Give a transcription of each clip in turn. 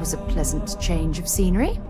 was a pleasant change of scenery.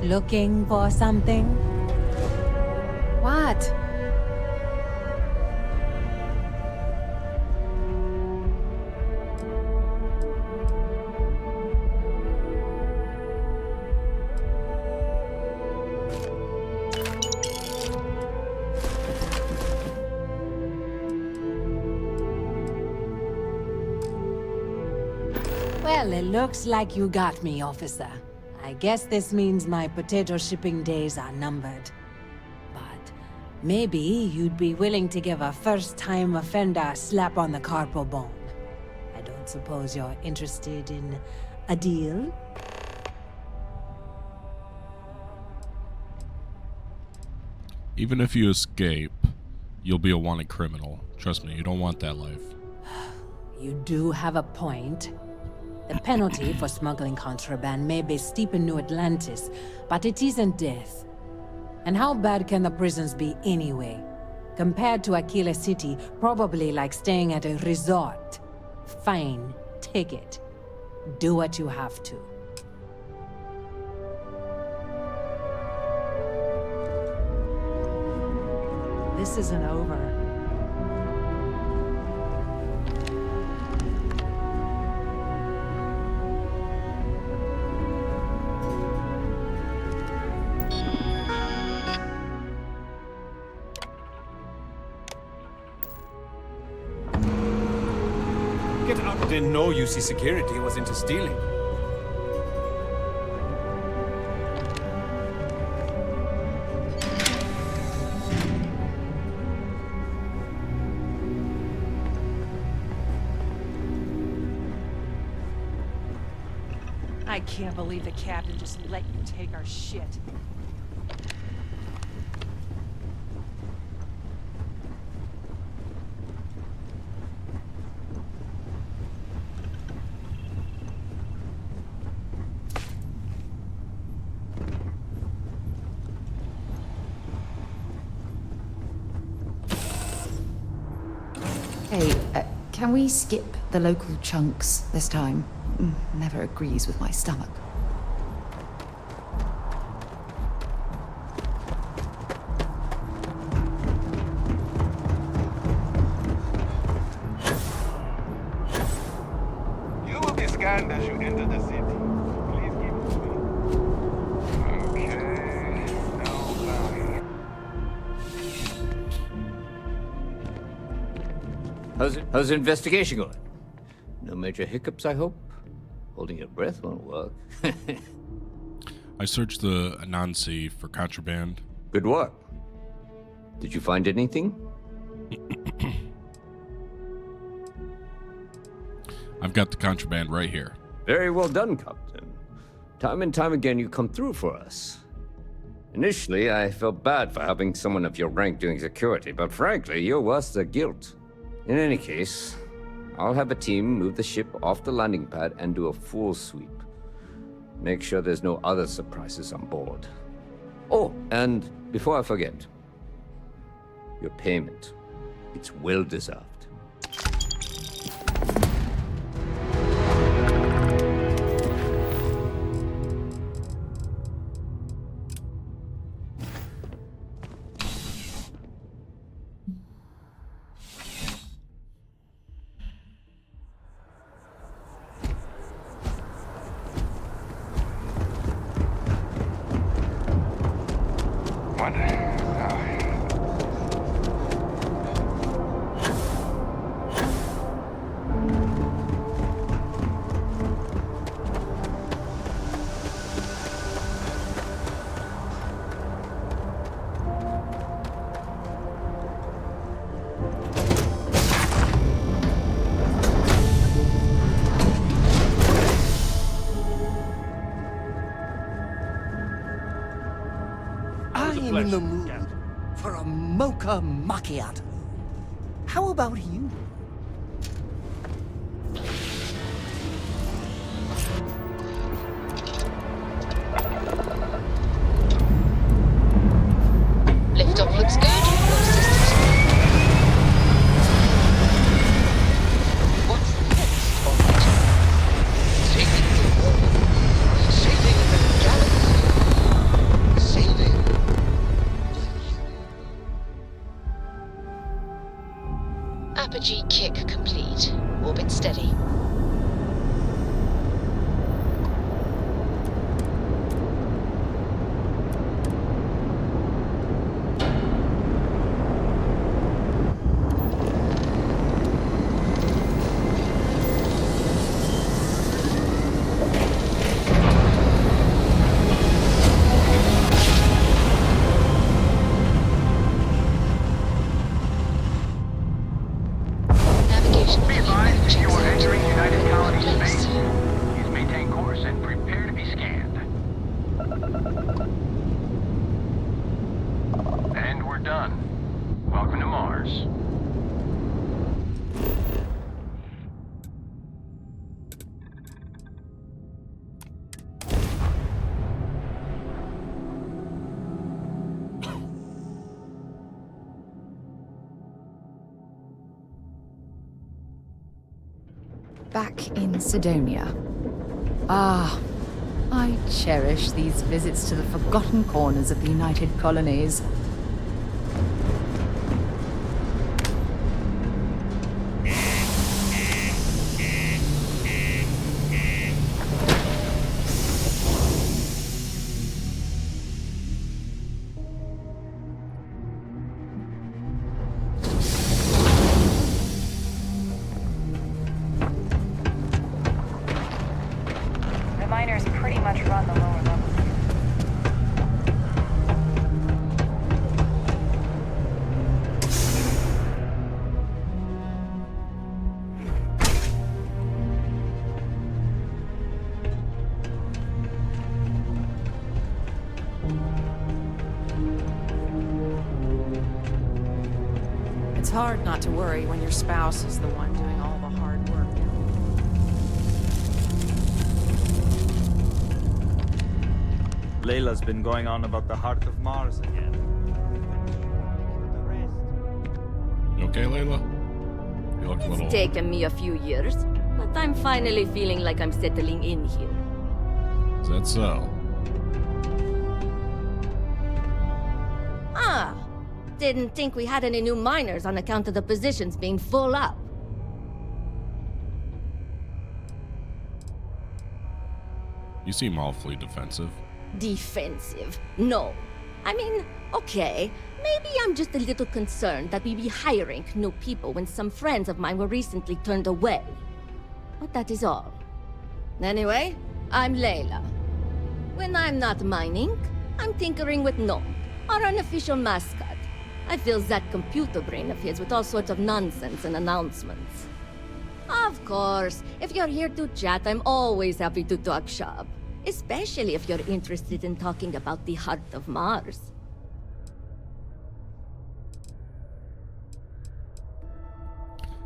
Looking for something? What? Well, it looks like you got me, officer. I guess this means my potato shipping days are numbered. But maybe you'd be willing to give a first-time offender a slap on the carpal bone. I don't suppose you're interested in a deal? Even if you escape, you'll be a wanted criminal. Trust me, you don't want that life. You do have a point. The penalty for smuggling contraband may be steep in New Atlantis, but it isn't death. And how bad can the prisons be anyway? Compared to Aquila City, probably like staying at a resort. Fine, take it. Do what you have to. This isn't over. Get up. Didn't know UC Security was into stealing. I can't believe the captain just let you take our shit. Hey, can we skip the local chunks this time? Never agrees with my stomach. You will be scanned as you enter the city. Please keep moving. Okay. Now back. How's the investigation going? No major hiccups, I hope? Holding your breath won't work. I searched the Anansi for contraband. Good work. Did you find anything? I've got the contraband right here. Very well done, Captain. Time and time again you come through for us. Initially, I felt bad for having someone of your rank doing security, but frankly, you're worse than guilt. In any case, I'll have a team move the ship off the landing pad and do a full sweep. Make sure there's no other surprises on board. Oh, and before I forget, your payment. It's well deserved. in the mood for a mocha macchiato. How about you? Liftoff looks good. All systems. What's next, Almighty? Saving the world. Saving the galaxy. Saving the Apogee kick complete. Orbit steady. Be advised, you are entering United Colony space. Please maintain course and prepare to be scanned. And we're done. Welcome to Mars. Back in Sidonia. Ah, I cherish these visits to the forgotten corners of the United Colonies. The miners pretty much run the lower levels. It's hard not to worry when your spouse is the one doing all the hard work. Layla's been going on about the heart of Mars again. You okay, Layla? You look a little... It's taken me a few years, but I'm finally feeling like I'm settling in here. Is that so? Ah, didn't think we had any new miners on account of the positions being full up. You seem awfully defensive. Defensive? No. I mean, okay, maybe I'm just a little concerned that we be hiring new people when some friends of mine were recently turned away. But that is all. Anyway, I'm Layla. When I'm not mining, I'm tinkering with Gnome, our unofficial mascot. I fill that computer brain of his with all sorts of nonsense and announcements. Of course, if you're here to chat, I'm always happy to talk shop. Especially if you're interested in talking about the heart of Mars.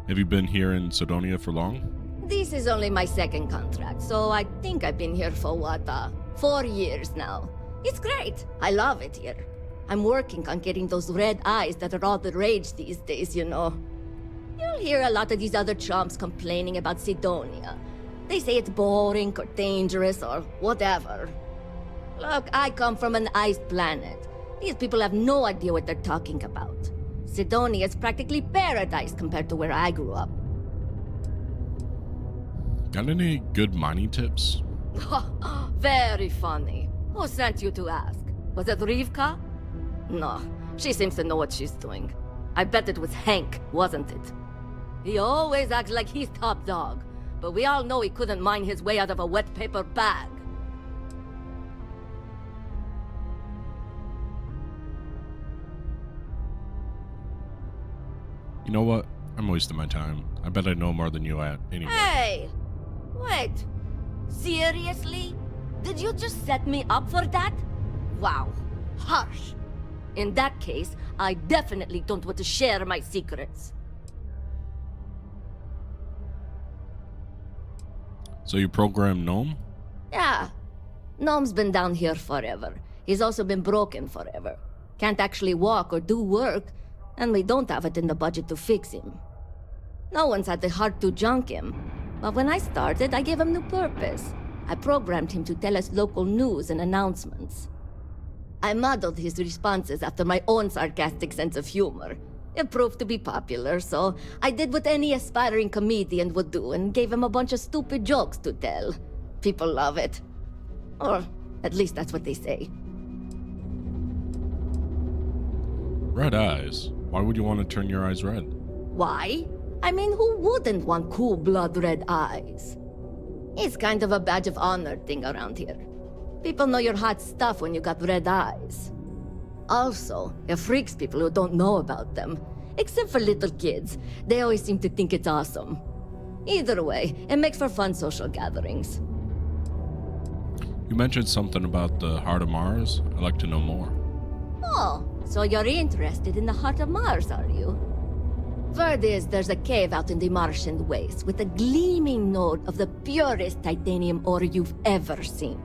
Have you been here in Sidonia for long? This is only my second contract, so I think I've been here for 4 years now. It's great. I love it here. I'm working on getting those red eyes that are all the rage these days, you know. You'll hear a lot of these other chumps complaining about Sidonia. They say it's boring or dangerous or whatever. Look, I come from an iced planet. These people have no idea what they're talking about. Sidonia is practically paradise compared to where I grew up. Got any good mining tips? Very funny. Who sent you to ask? Was it Rivka? No, she seems to know what she's doing. I bet it was Hank, wasn't it? He always acts like he's top dog, but we all know he couldn't mine his way out of a wet paper bag. You know what? I'm wasting my time. I bet I know more than you at anyway. Hey! Wait. Seriously? Did you just set me up for that? Wow. Harsh. In that case, I definitely don't want to share my secrets. So you programmed Gnome? Yeah. Gnome's been down here forever. He's also been broken forever. Can't actually walk or do work, and we don't have it in the budget to fix him. No one's had the heart to junk him. But when I started, I gave him new purpose. I programmed him to tell us local news and announcements. I modeled his responses after my own sarcastic sense of humor. It proved to be popular, so I did what any aspiring comedian would do and gave him a bunch of stupid jokes to tell. People love it. Or at least that's what they say. Red eyes? Why would you want to turn your eyes red? Why? I mean, who wouldn't want cool blood red eyes? It's kind of a badge of honor thing around here. People know you're hot stuff when you got red eyes. Also, it freaks people who don't know about them. Except for little kids. They always seem to think it's awesome. Either way, it makes for fun social gatherings. You mentioned something about the Heart of Mars. I'd like to know more. Oh, so you're interested in the Heart of Mars, are you? Word is there's a cave out in the Martian waste with a gleaming node of the purest titanium ore you've ever seen.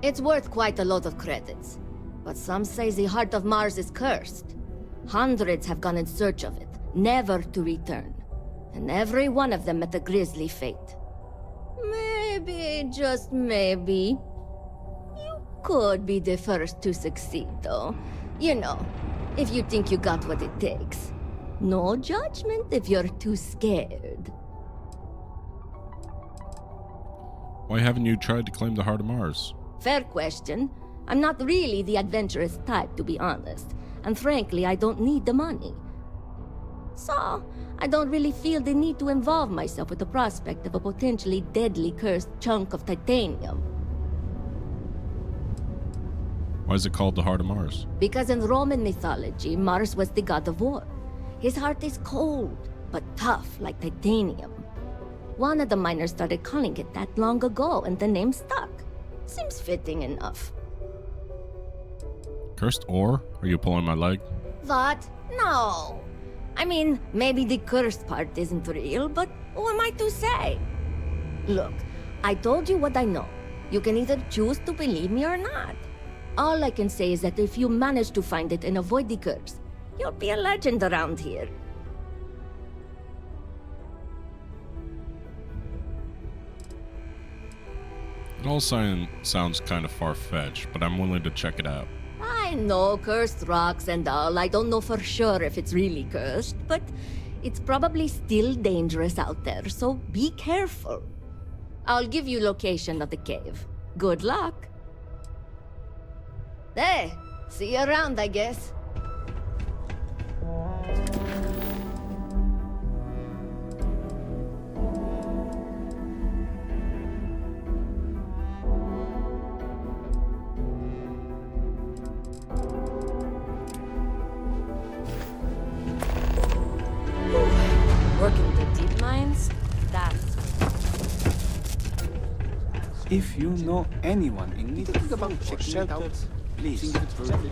It's worth quite a lot of credits, but some say the Heart of Mars is cursed. Hundreds have gone in search of it, never to return. And every one of them met a grisly fate. Maybe, just maybe, you could be the first to succeed, though. You know, if you think you got what it takes. No judgment if you're too scared. Why haven't you tried to claim the Heart of Mars? Fair question. I'm not really the adventurous type, to be honest. And frankly, I don't need the money. So, I don't really feel the need to involve myself with the prospect of a potentially deadly cursed chunk of titanium. Why is it called the Heart of Mars? Because in Roman mythology, Mars was the god of war. His heart is cold, but tough like titanium. One of the miners started calling it that long ago, and the name stuck. Seems fitting enough. Cursed ore? Are you pulling my leg? What? No. I mean, maybe the cursed part isn't real, but who am I to say? Look, I told you what I know. You can either choose to believe me or not. All I can say is that if you manage to find it and avoid the curse, you'll be a legend around here. It all sounds kind of far-fetched, but I'm willing to check it out. I know cursed rocks and all. I don't know for sure if it's really cursed, but it's probably still dangerous out there, so be careful. I'll give you location of the cave. Good luck. Hey, see you around, I guess. Working the deep mines? That's... If you know anyone in need of food or shelter, please tell it.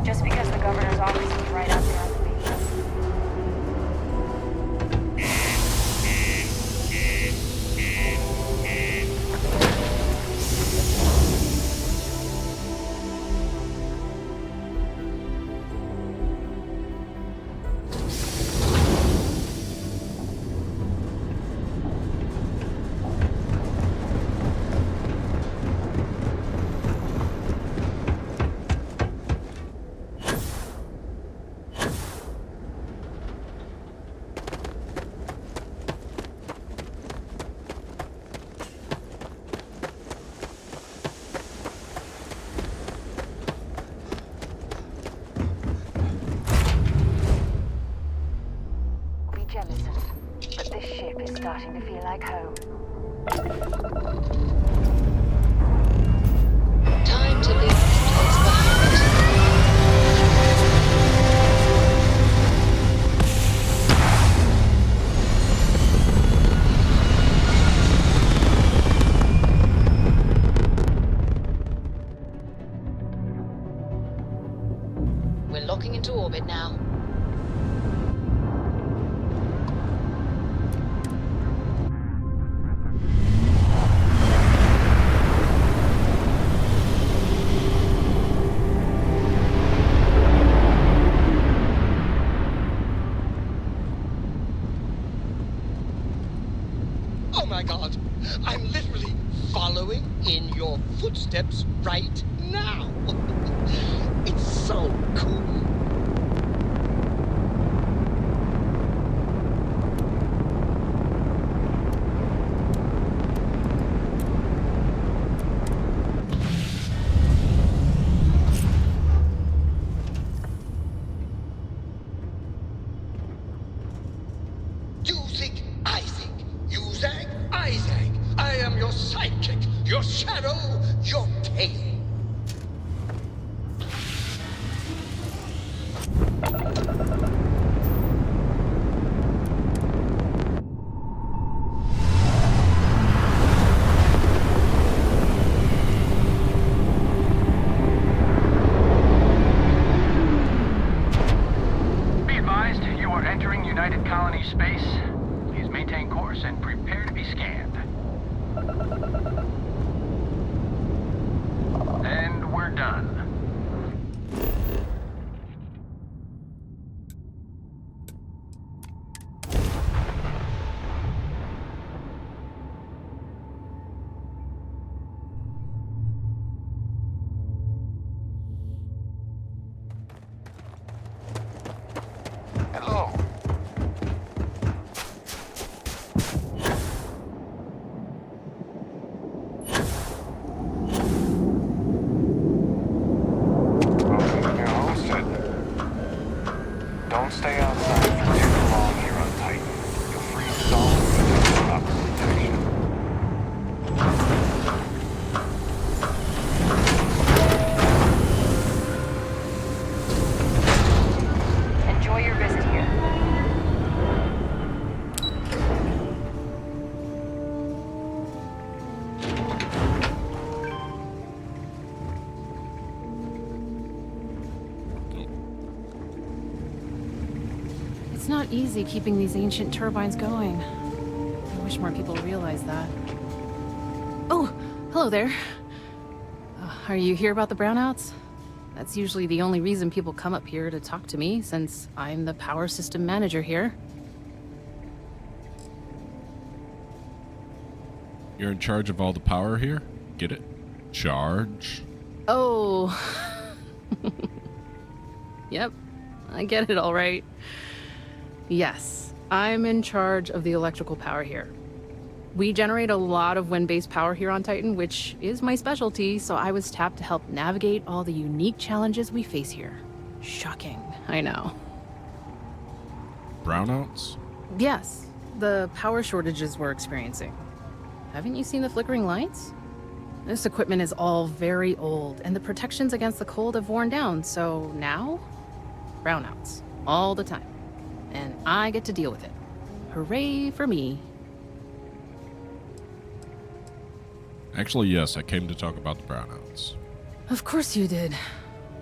Just because the governor's office is right out there on the beach. starting to feel like home. Time to leave this place behind. We're locking into orbit now. Oh my god! I'm literally following in your footsteps right now! It's so cool! You think I think. You zag, I zag. I am your sidekick, your shadow, your tail. Be advised, you are entering United Colony space. Please maintain course and prepare to be scanned. And we're done. Hello. Welcome to your homestead. Don't stay outside for too long here on Titan. You'll freeze solid without proper protection. Enjoy your visit here. It's not easy keeping these ancient turbines going. I wish more people realized that. Oh, hello there. Are you here about the brownouts? That's usually the only reason people come up here to talk to me, since I'm the power system manager here. You're in charge of all the power here? Get it? Charge? Oh. Yep, I get it all right. Yes, I'm in charge of the electrical power here. We generate a lot of wind-based power here on Titan, which is my specialty, so I was tapped to help navigate all the unique challenges we face here. Shocking, I know. Brownouts? Yes, the power shortages we're experiencing. Haven't you seen the flickering lights? This equipment is all very old, and the protections against the cold have worn down, so now, brownouts, all the time. And I get to deal with it. Hooray for me. Actually, yes, I came to talk about the brownouts. Of course you did.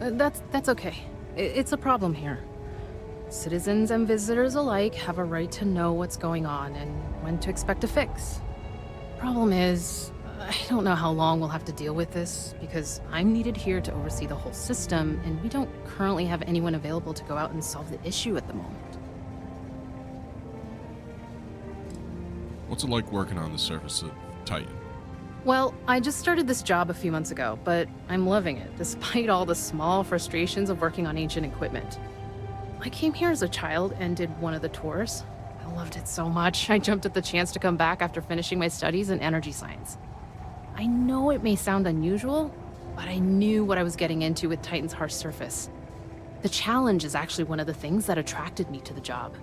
That's okay. It's a problem here. Citizens and visitors alike have a right to know what's going on and when to expect a fix. Problem is, I don't know how long we'll have to deal with this, because I'm needed here to oversee the whole system, and we don't currently have anyone available to go out and solve the issue at the moment. What's it like working on the surface of Titan? Well, I just started this job a few months ago, but I'm loving it, despite all the small frustrations of working on ancient equipment. I came here as a child and did one of the tours. I loved it so much, I jumped at the chance to come back after finishing my studies in energy science. I know it may sound unusual, but I knew what I was getting into with Titan's harsh surface. The challenge is actually one of the things that attracted me to the job.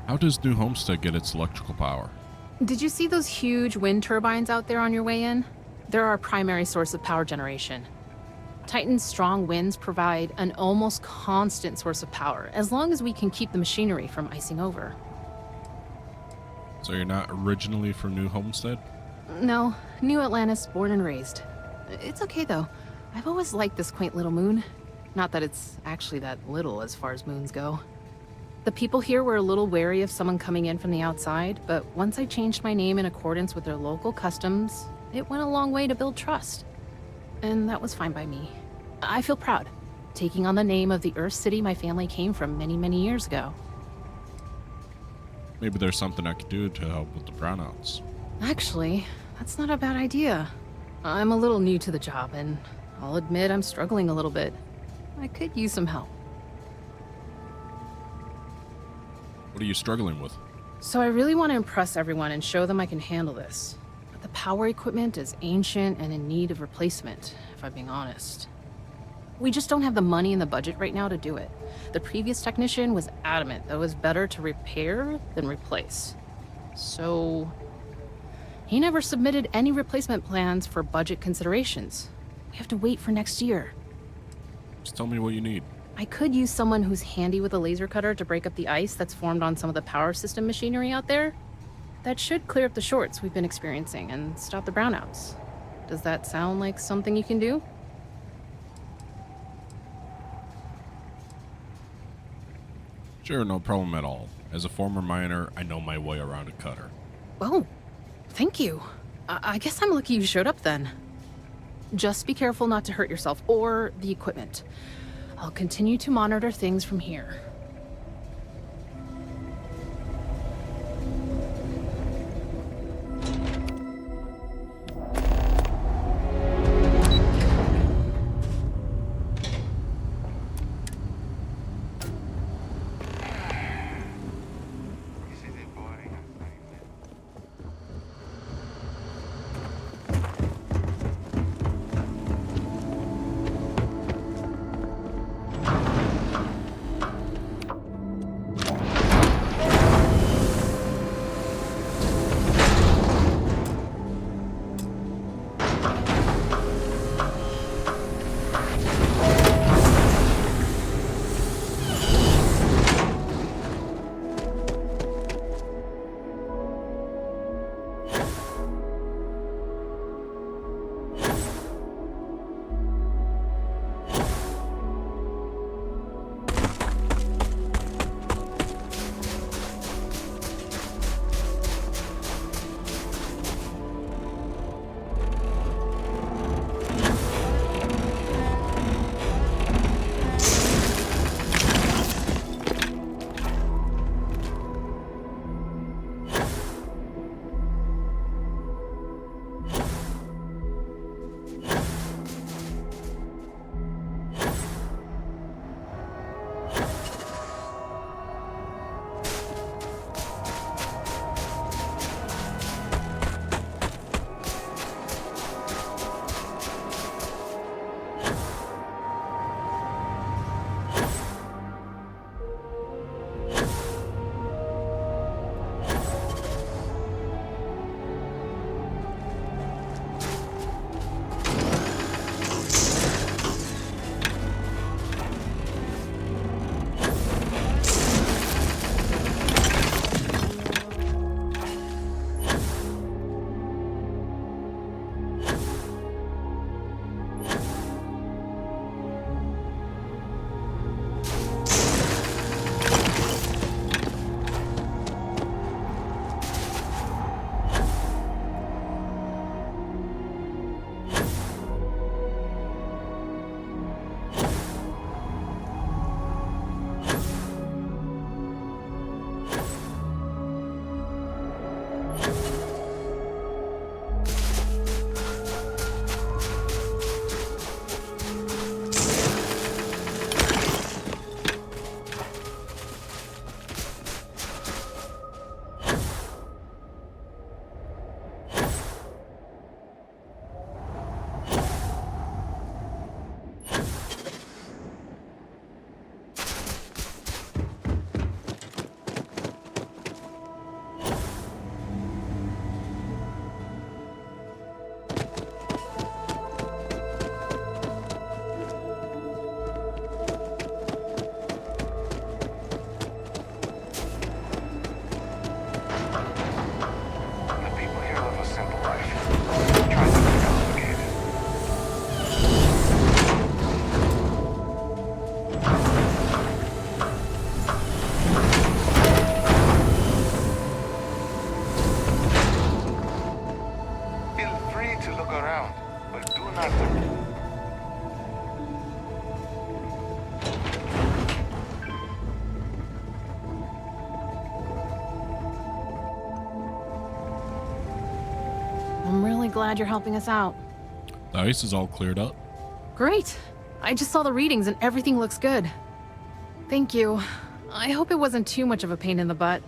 How does New Homestead get its electrical power? Did you see those huge wind turbines out there on your way in? They're our primary source of power generation. Titan's strong winds provide an almost constant source of power, as long as we can keep the machinery from icing over. So you're not originally from New Homestead? No, New Atlantis, born and raised. It's okay though. I've always liked this quaint little moon. Not that it's actually that little as far as moons go. The people here were a little wary of someone coming in from the outside, but once I changed my name in accordance with their local customs, it went a long way to build trust. And that was fine by me. I feel proud, taking on the name of the Earth City my family came from many, many years ago. Maybe there's something I could do to help with the brownouts. Actually, that's not a bad idea. I'm a little new to the job, and I'll admit I'm struggling a little bit. I could use some help. What are you struggling with? So I really want to impress everyone and show them I can handle this. But the power equipment is ancient and in need of replacement, if I'm being honest. We just don't have the money in the budget right now to do it. The previous technician was adamant that it was better to repair than replace. So he never submitted any replacement plans for budget considerations. We have to wait for next year. Just tell me what you need. I could use someone who's handy with a laser cutter to break up the ice that's formed on some of the power system machinery out there. That should clear up the shorts we've been experiencing and stop the brownouts. Does that sound like something you can do? Sure, no problem at all. As a former miner, I know my way around a cutter. Oh, thank you. I guess I'm lucky you showed up then. Just be careful not to hurt yourself or the equipment. I'll continue to monitor things from here. but do not... I'm really glad you're helping us out. The ice is all cleared up. Great. I just saw the readings and everything looks good. Thank you. I hope it wasn't too much of a pain in the butt.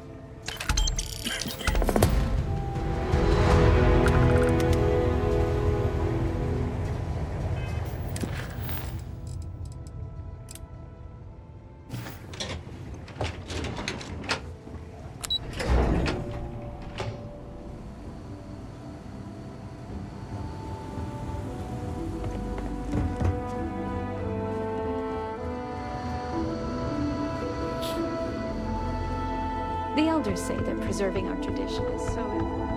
The elders say that preserving our tradition is so important.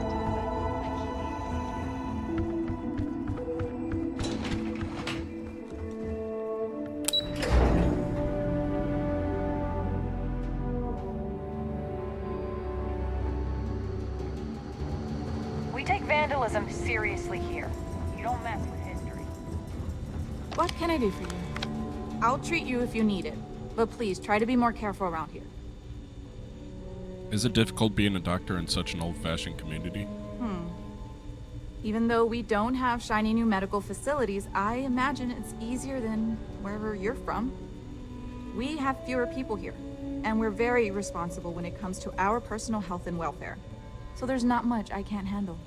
We take vandalism seriously here. You don't mess with history. What can I do for you? I'll treat you if you need it, but please try to be more careful around here. Is it difficult being a doctor in such an old-fashioned community? Even though we don't have shiny new medical facilities, I imagine it's easier than wherever you're from. We have fewer people here, and we're very responsible when it comes to our personal health and welfare. So there's not much I can't handle.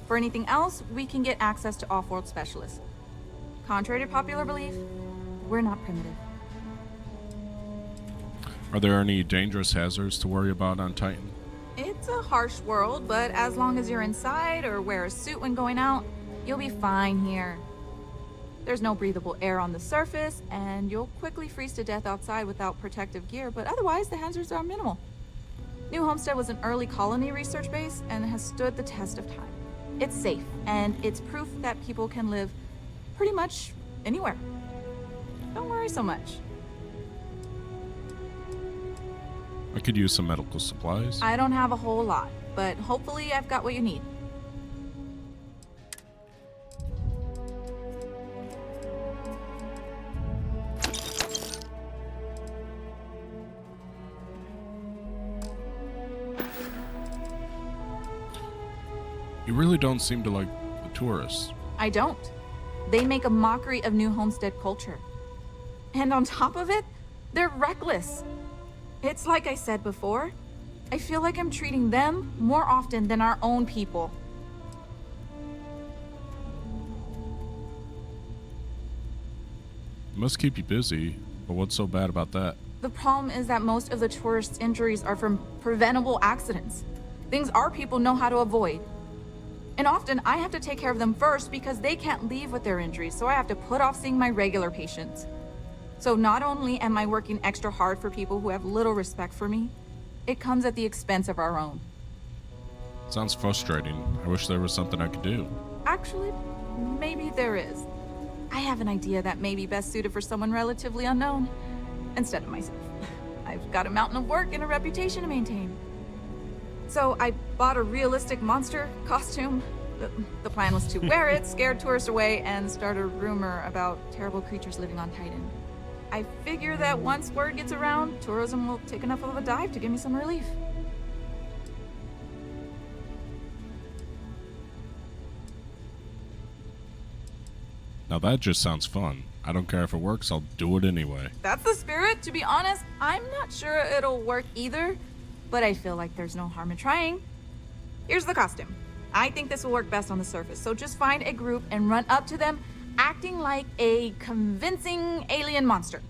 For anything else, we can get access to off-world specialists. Contrary to popular belief, we're not primitive. Are there any dangerous hazards to worry about on Titan? It's a harsh world, but as long as you're inside or wear a suit when going out, you'll be fine here. There's no breathable air on the surface, and you'll quickly freeze to death outside without protective gear, but otherwise the hazards are minimal. New Homestead was an early colony research base and has stood the test of time. It's safe, and it's proof that people can live pretty much anywhere. Don't worry so much. I could use some medical supplies. I don't have a whole lot, but hopefully I've got what you need. You really don't seem to like the tourists. I don't. They make a mockery of New Homestead culture. And on top of it, they're reckless. It's like I said before, I feel like I'm treating them more often than our own people. It must keep you busy, but what's so bad about that? The problem is that most of the tourists' injuries are from preventable accidents. Things our people know how to avoid. And often I have to take care of them first because they can't leave with their injuries, so I have to put off seeing my regular patients. So not only am I working extra hard for people who have little respect for me, it comes at the expense of our own. Sounds frustrating. I wish there was something I could do. Actually, maybe there is. I have an idea that may be best suited for someone relatively unknown, instead of myself. I've got a mountain of work and a reputation to maintain. So I bought a realistic monster costume. The plan was to wear it, scare tourists away, and start a rumor about terrible creatures living on Titan. I figure that once word gets around, tourism will take enough of a dive to give me some relief. Now that just sounds fun. I don't care if it works, I'll do it anyway. That's the spirit. To be honest, I'm not sure it'll work either, but I feel like there's no harm in trying. Here's the costume. I think this will work best on the surface, so just find a group and run up to them, acting like a convincing alien monster.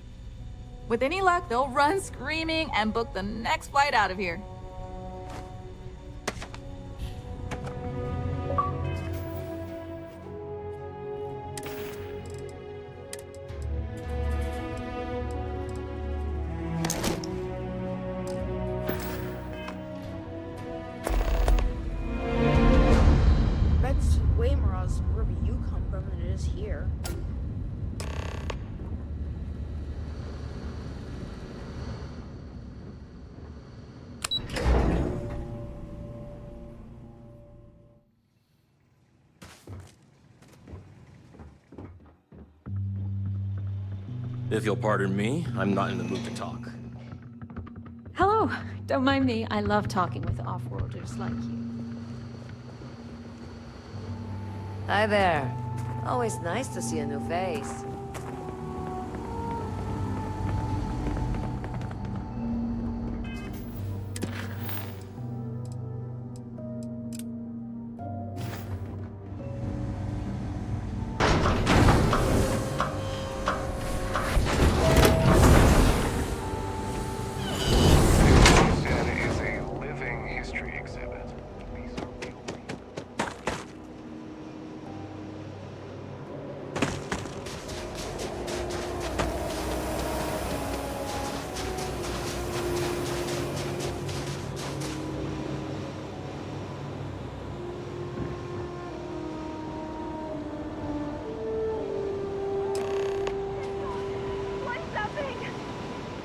With any luck, they'll run screaming and book the next flight out of here. That's way more odds wherever you come from than it is here. If you'll pardon me, I'm not in the mood to talk. Hello. Don't mind me. I love talking with off-worlders like you. Hi there. Always nice to see a new face.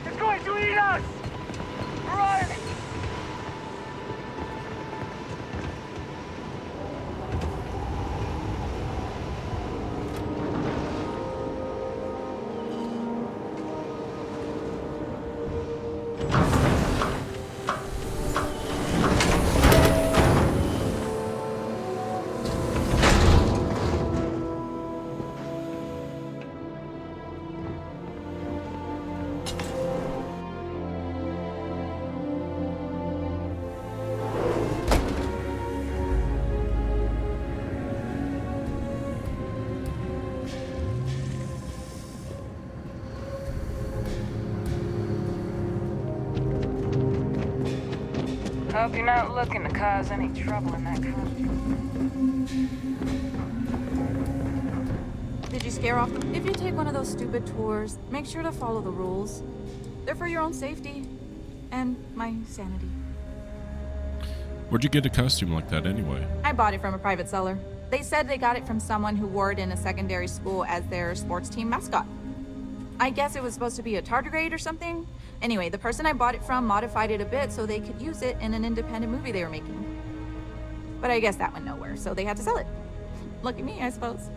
It's going to eat us! Run! Hope you're not looking to cause any trouble in that costume. Did you scare off them? If you take one of those stupid tours, make sure to follow the rules. They're for your own safety. And my sanity. Where'd you get a costume like that anyway? I bought it from a private seller. They said they got it from someone who wore it in a secondary school as their sports team mascot. I guess it was supposed to be a tardigrade or something. Anyway, the person I bought it from modified it a bit so they could use it in an independent movie they were making. But I guess that went nowhere, so they had to sell it. Lucky me, I suppose.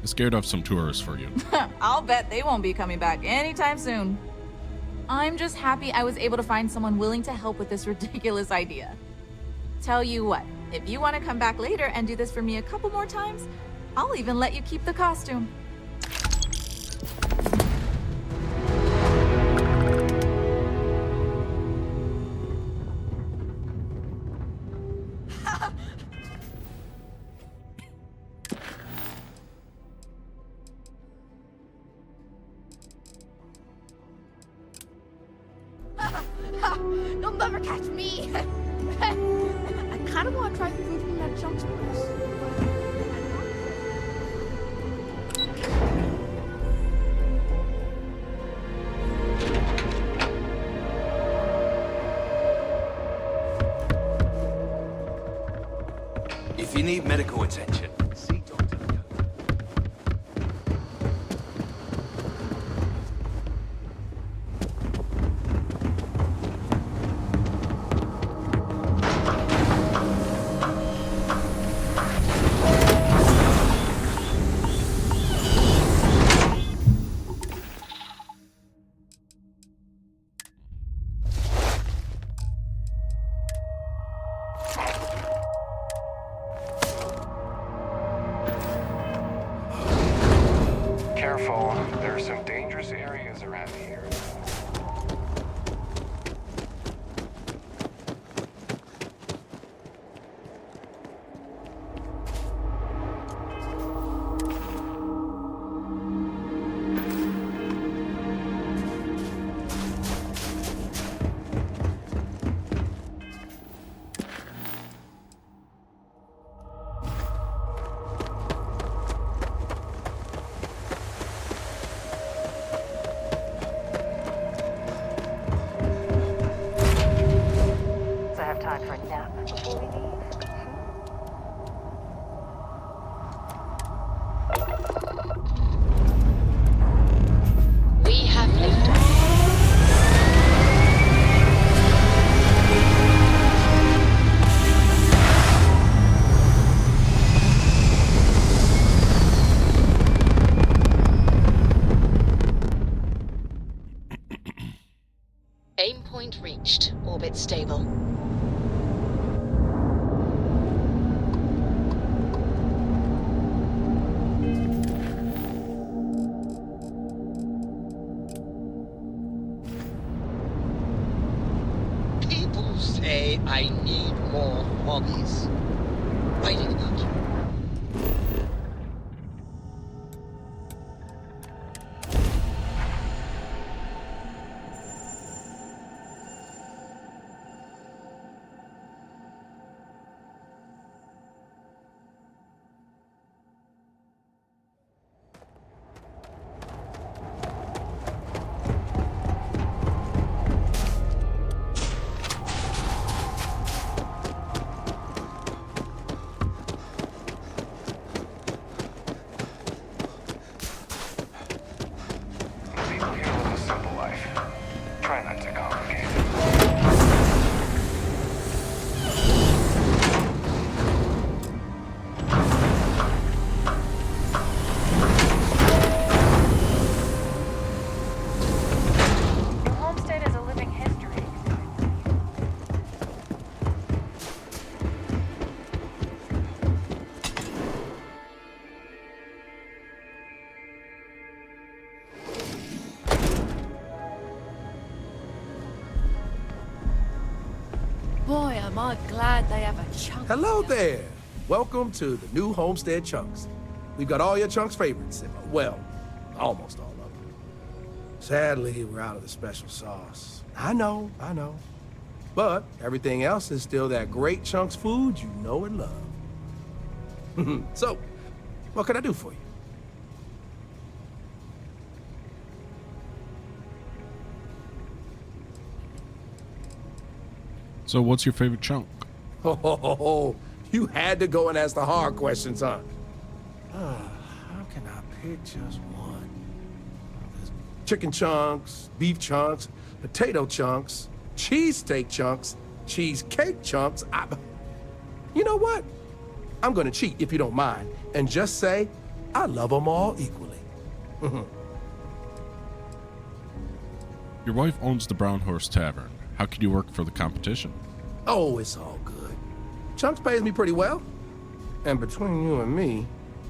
I scared off some tourists for you. I'll bet they won't be coming back anytime soon. I'm just happy I was able to find someone willing to help with this ridiculous idea. Tell you what, if you want to come back later and do this for me a couple more times, I'll even let you keep the costume. You'll never catch me! I kind of want to try the food from that chunks place. If you need medical attention, see Dr. Leo. Careful, there are some dangerous areas around here. I need more hobbies. Writing about you. People here live a simple life. Try not to complicate it. New Homestead is a living history exhibit. Boy, am I glad they have a chunk. Hello there. Welcome to the new Homestead Chunks. We've got all your Chunks favorites. Well, almost all of them. Sadly, we're out of the special sauce. I know. But everything else is still that great Chunks food you know and love. So, what can I do for you? So what's your favorite chunk? Oh, you had to go and ask the hard questions, huh? How can I pick just one? There's chicken chunks, beef chunks, potato chunks, cheesesteak chunks, cheesecake chunks. You know what? I'm gonna cheat if you don't mind and just say I love them all equally. Your wife owns the Brown Horse Tavern. How can you work for the competition? Oh, it's all good. Chunks pays me pretty well. And between you and me,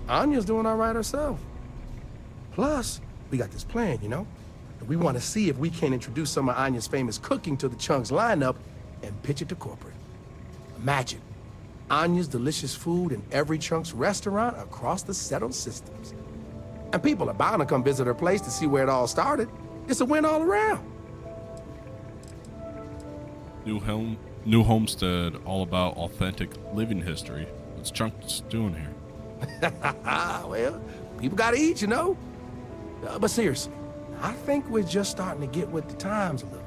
Anya's doing all right herself. Plus, we got this plan, you know? We want to see if we can introduce some of Anya's famous cooking to the Chunks lineup and pitch it to corporate. Imagine Anya's delicious food in every Chunks restaurant across the settled systems. And people are bound to come visit her place to see where it all started. It's a win all around. New Homestead, all about authentic living history. What's Chunks doing here? Well, people gotta eat, you know? But seriously, I think we're just starting to get with the times a little.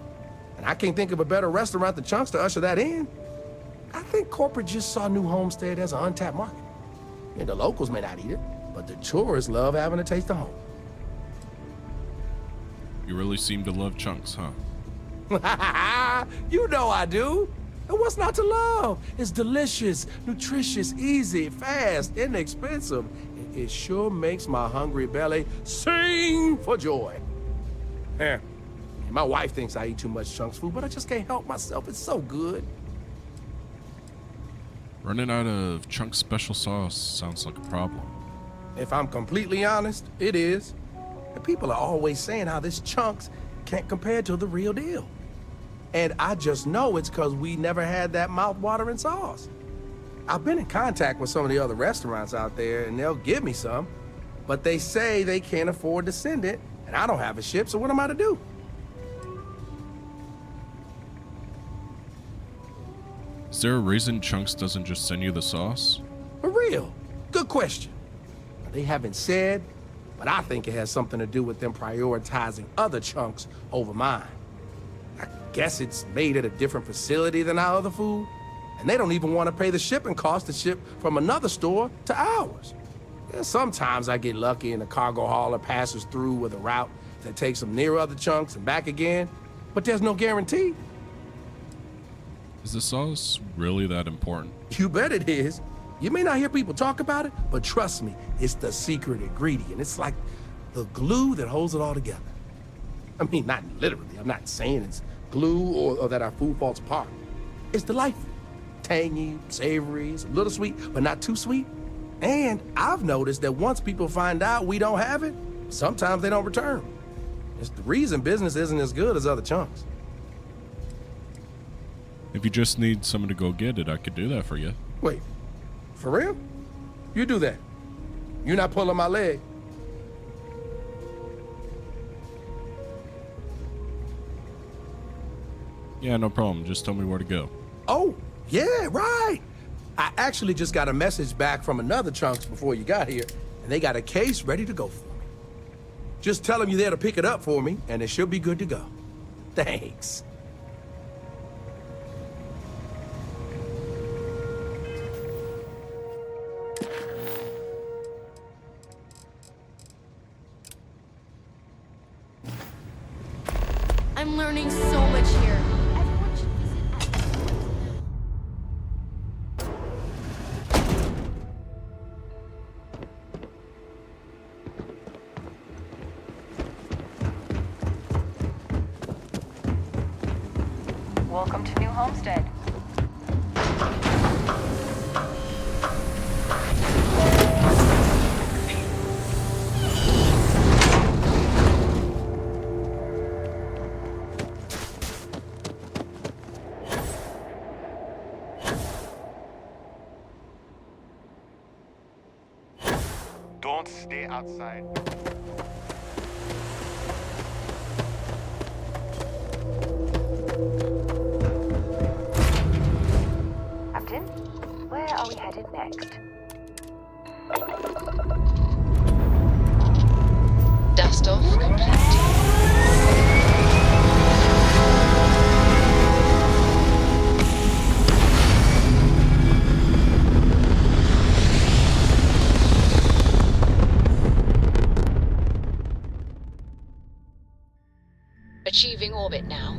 And I can't think of a better restaurant than Chunks to usher that in. I think corporate just saw New Homestead as an untapped market. And the locals may not eat it, but the tourists love having a taste of home. You really seem to love Chunks, huh? You know I do. And what's not to love? It's delicious, nutritious, easy, fast, inexpensive. It sure makes my hungry belly sing for joy. My wife thinks I eat too much Chunks food, but I just can't help myself. It's so good. Running out of Chunks special sauce sounds like a problem. If I'm completely honest, it is. And people are always saying how this Chunks can't compare to the real deal. And I just know it's because we never had that mouth-watering sauce. I've been in contact with some of the other restaurants out there, and they'll give me some, but they say they can't afford to send it, and I don't have a ship, so what am I to do? Is there a reason Chunks doesn't just send you the sauce? For real? Good question. They haven't said, but I think it has something to do with them prioritizing other Chunks over mine. I guess it's made at a different facility than our other food, and they don't even want to pay the shipping cost to ship from another store to ours. Yeah, sometimes I get lucky and a cargo hauler passes through with a route that takes them near other Chunks and back again, but there's no guarantee. Is the sauce really that important? You bet it is. You may not hear people talk about it, but trust me, it's the secret ingredient. It's like the glue that holds it all together. I mean, not literally. I'm not saying it's glue or that our food falls apart. It's delightful. Tangy, savory, it's a little sweet, but not too sweet. And I've noticed that once people find out we don't have it, sometimes they don't return. It's the reason business isn't as good as other Chunks. If you just need someone to go get it, I could do that for you. Wait, for real? You do that. You're not pulling my leg. Yeah, no problem. Just tell me where to go. Oh, yeah, right. I actually just got a message back from another Chunks before you got here, and they got a case ready to go for me. Just tell them you're there to pick it up for me, and it should be good to go. Thanks. I'm learning so much here. Everyone should visit. Welcome to New Homestead. Don't stay outside. Captain, where are we headed next? Dust off complete. Achieving orbit now.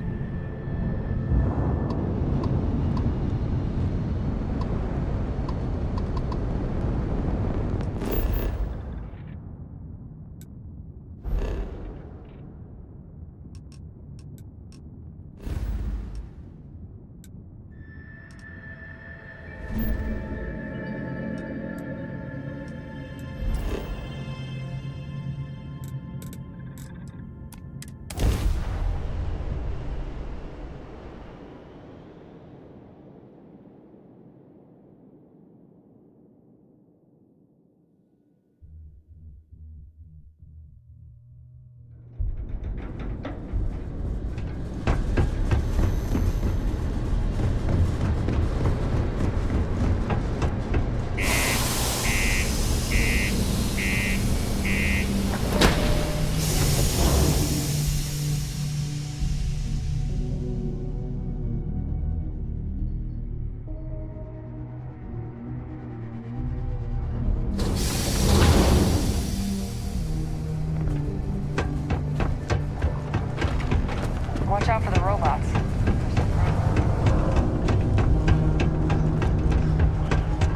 Watch out for the robots.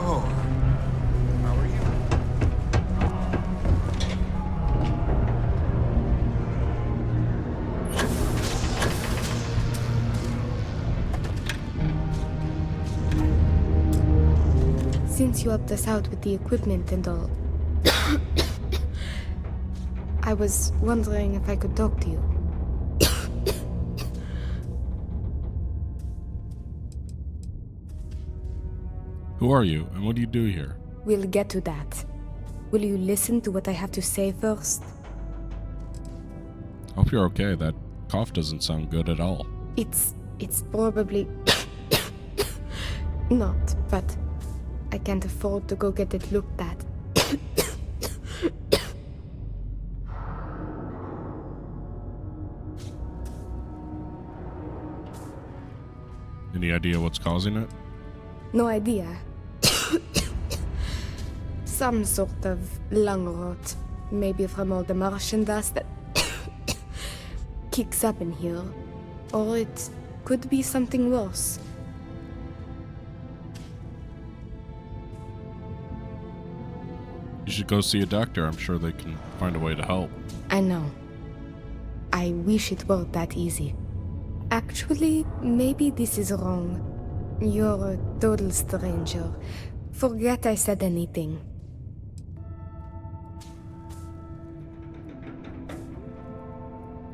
Oh, how are you? Since you helped us out with the equipment and all, I was wondering if I could talk to you. Who are you, and what do you do here? We'll get to that. Will you listen to what I have to say first? Hope you're okay. That cough doesn't sound good at all. It's probably not, but I can't afford to go get it looked at. Any idea what's causing it? No idea. Some sort of lung rot. Maybe from all the Martian dust that kicks up in here. Or it could be something worse. You should go see a doctor. I'm sure they can find a way to help. I know. I wish it were that easy. Actually, maybe this is wrong. You're a total stranger. Forget I said anything.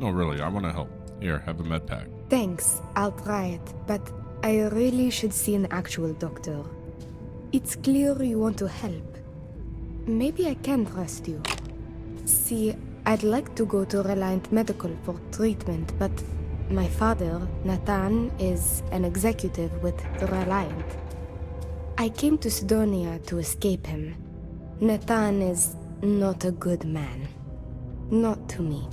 No, really, I want to help. Here, have a med pack. Thanks, I'll try it, but I really should see an actual doctor. It's clear you want to help. Maybe I can trust you. See, I'd like to go to Reliant Medical for treatment, but my father, Nathan, is an executive with Reliant. I came to Sidonia to escape him. Nathan is not a good man. Not to me.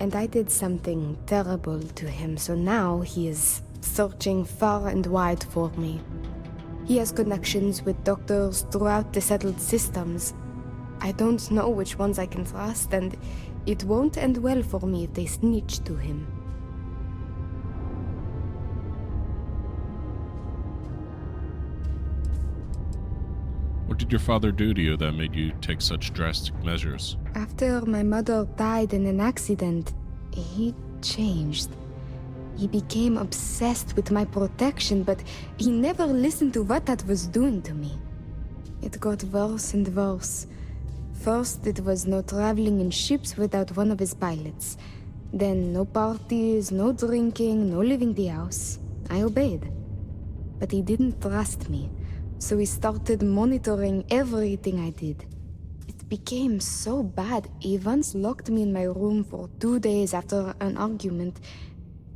And I did something terrible to him, so now he is searching far and wide for me. He has connections with doctors throughout the settled systems. I don't know which ones I can trust, and it won't end well for me if they snitch to him. What did your father do to you that made you take such drastic measures? After my mother died in an accident, he changed. He became obsessed with my protection, but he never listened to what that was doing to me. It got worse and worse. First, it was no traveling in ships without one of his pilots. Then no parties, no drinking, no leaving the house. I obeyed. But he didn't trust me, so he started monitoring everything I did. It became so bad, he once locked me in my room for 2 days after an argument.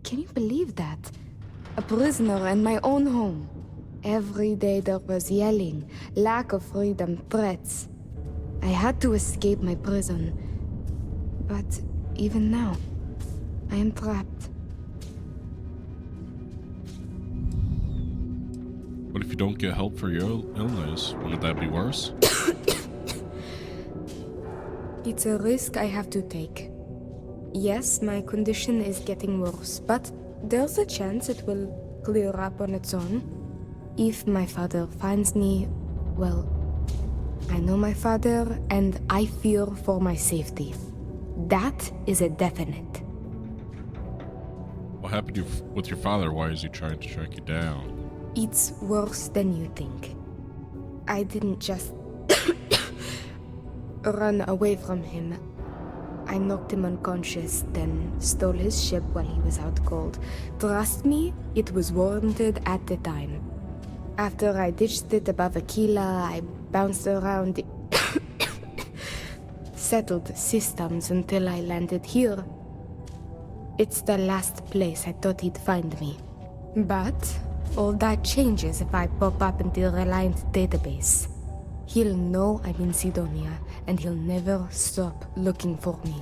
Can you believe that? A prisoner in my own home. Every day there was yelling, lack of freedom, threats. I had to escape my prison. But even now, I am trapped. What if you don't get help for your illness? Wouldn't that be worse? It's a risk I have to take. Yes, my condition is getting worse, but there's a chance it will clear up on its own. If my father finds me, well, I know my father and I fear for my safety. That is a definite. What happened with your father? Why is he trying to track you down? It's worse than you think. I didn't just run away from him. I knocked him unconscious, then stole his ship while he was out cold. Trust me, it was warranted at the time. After I ditched it above Aquila, I bounced around the settled systems until I landed here. It's the last place I thought he'd find me. But all that changes if I pop up in the Reliant database. He'll know I'm in Sidonia, and he'll never stop looking for me.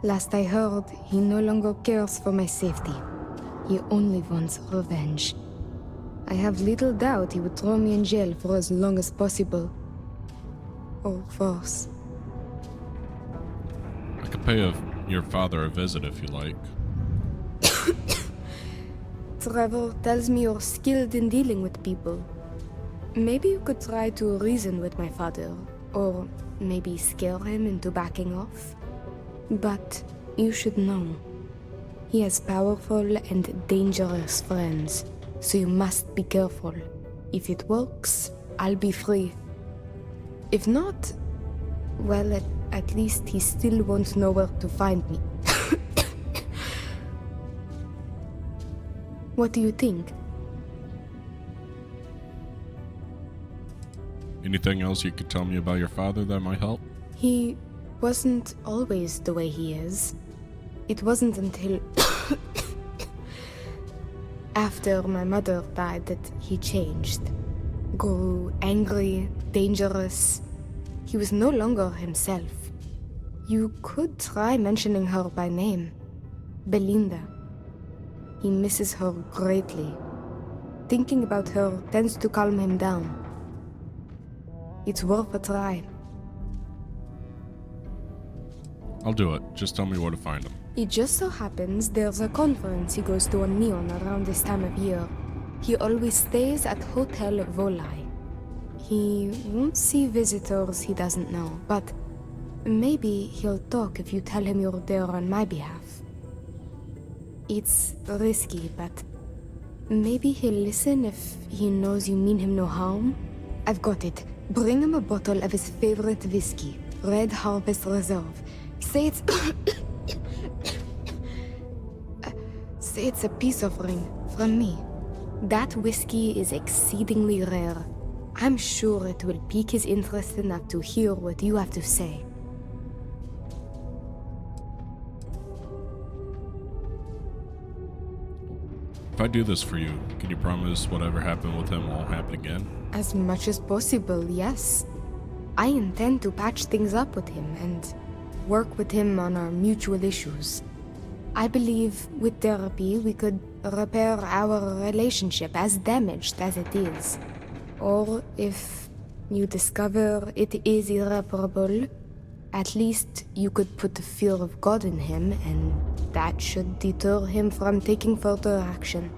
Last I heard, he no longer cares for my safety. He only wants revenge. I have little doubt he would throw me in jail for as long as possible. Or worse. I could pay your father a visit if you like. Trevor tells me you're skilled in dealing with people. Maybe you could try to reason with my father, or maybe scare him into backing off. But you should know, he has powerful and dangerous friends, so you must be careful. If it works, I'll be free. If not, well, at least he still won't know where to find me. What do you think? Anything else you could tell me about your father that might help? He wasn't always the way he is. It wasn't until after my mother died that he changed. Grew angry, dangerous. He was no longer himself. You could try mentioning her by name. Belinda. He misses her greatly. Thinking about her tends to calm him down. It's worth a try. I'll do it. Just tell me where to find him. It just so happens there's a conference he goes to on Neon around this time of year. He always stays at Hotel Volai. He won't see visitors he doesn't know, but maybe he'll talk if you tell him you're there on my behalf. It's risky, but maybe he'll listen if he knows you mean him no harm. I've got it. Bring him a bottle of his favorite whiskey, Red Harvest Reserve. Say it's... say it's a peace offering from me. That whiskey is exceedingly rare. I'm sure it will pique his interest enough to hear what you have to say. If I do this for you, can you promise whatever happened with him won't happen again? As much as possible, yes. I intend to patch things up with him and work with him on our mutual issues. I believe with therapy we could repair our relationship, as damaged as it is. Or if you discover it is irreparable, at least you could put the fear of God in him, and that should deter him from taking further action.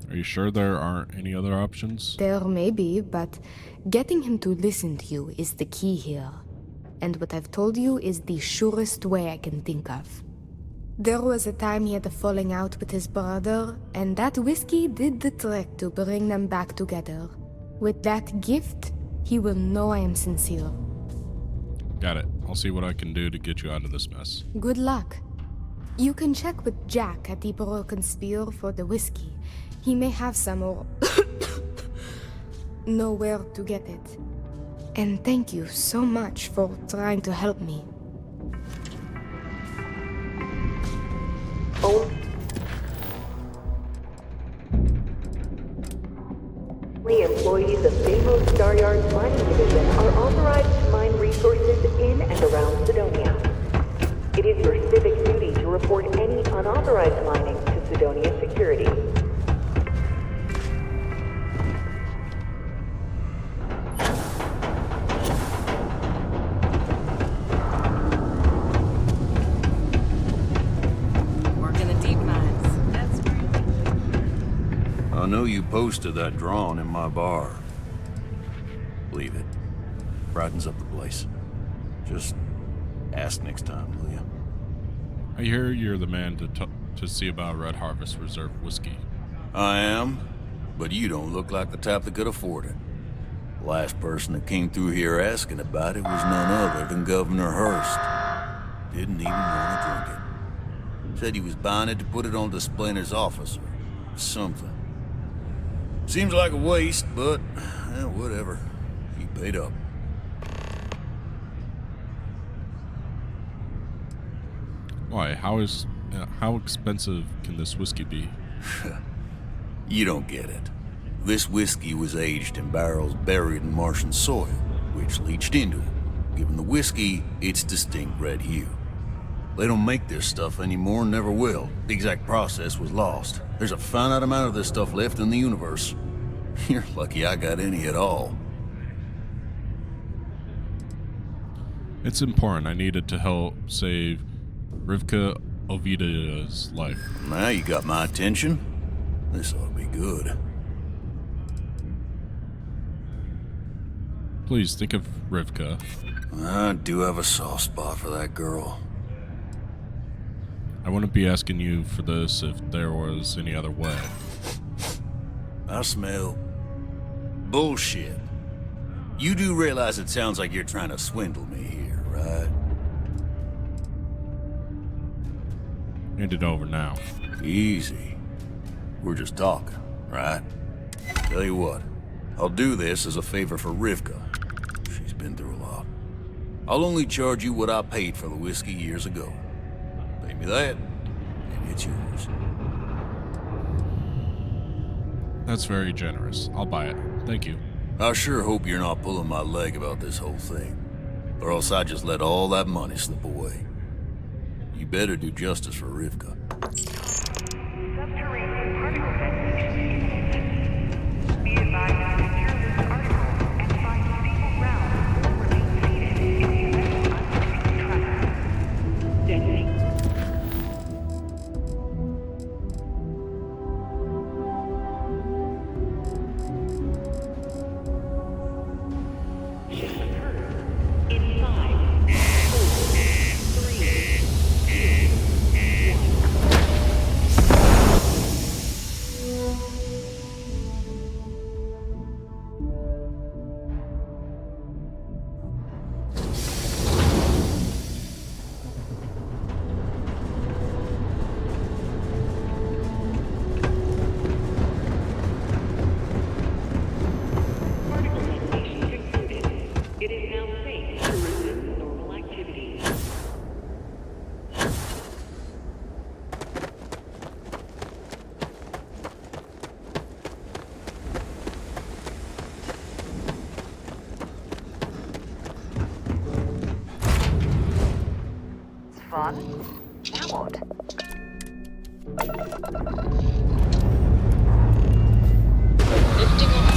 Are you sure there aren't any other options? There may be, but getting him to listen to you is the key here. And what I've told you is the surest way I can think of. There was a time he had a falling out with his brother, and that whiskey did the trick to bring them back together. With that gift, he will know I am sincere. Got it. I'll see what I can do to get you out of this mess. Good luck. You can check with Jack at the Broken Spear for the whiskey. He may have some or know where to get it. And thank you so much for trying to help me. Only employees of Deimos Staryard's mining division are authorized to mine resources in and around Sidonia. It is your civic duty to report any unauthorized mining to Sidonia Security. I know you posted that drawing in my bar. Leave it. Brightens up the place. Just ask next time, will you? I hear you're the man to see about Red Harvest Reserve whiskey. I am, but you don't look like the type that could afford it. The last person that came through here asking about it was none other than Governor Hurst. Didn't even want to drink it. Said he was buying it to put it on display in his office or something. Seems like a waste, but whatever. He paid up. Why? How expensive can this whiskey be? You don't get it. This whiskey was aged in barrels buried in Martian soil, which leached into it, giving the whiskey its distinct red hue. They don't make this stuff anymore and never will. The exact process was lost. There's a finite amount of this stuff left in the universe. You're lucky I got any at all. It's important. I needed to help save Rivka Ovida's life. Now you got my attention. This ought to be good. Please think of Rivka. I do have a soft spot for that girl. I wouldn't be asking you for this if there was any other way. I smell bullshit. You do realize it sounds like you're trying to swindle me here, right? Hand it over now. Easy. We're just talking, right? Tell you what, I'll do this as a favor for Rivka. She's been through a lot. I'll only charge you what I paid for the whiskey years ago. Pay me that, and it's yours. That's very generous. I'll buy it. Thank you. I sure hope you're not pulling my leg about this whole thing, or else I just let all that money slip away. You better do justice for Rivka. Subterranean particle detonation. Be advised to secure this article and find stable ground or remain seated in the event of unforeseen traffic. Detonate. done. Now what? Lifting off.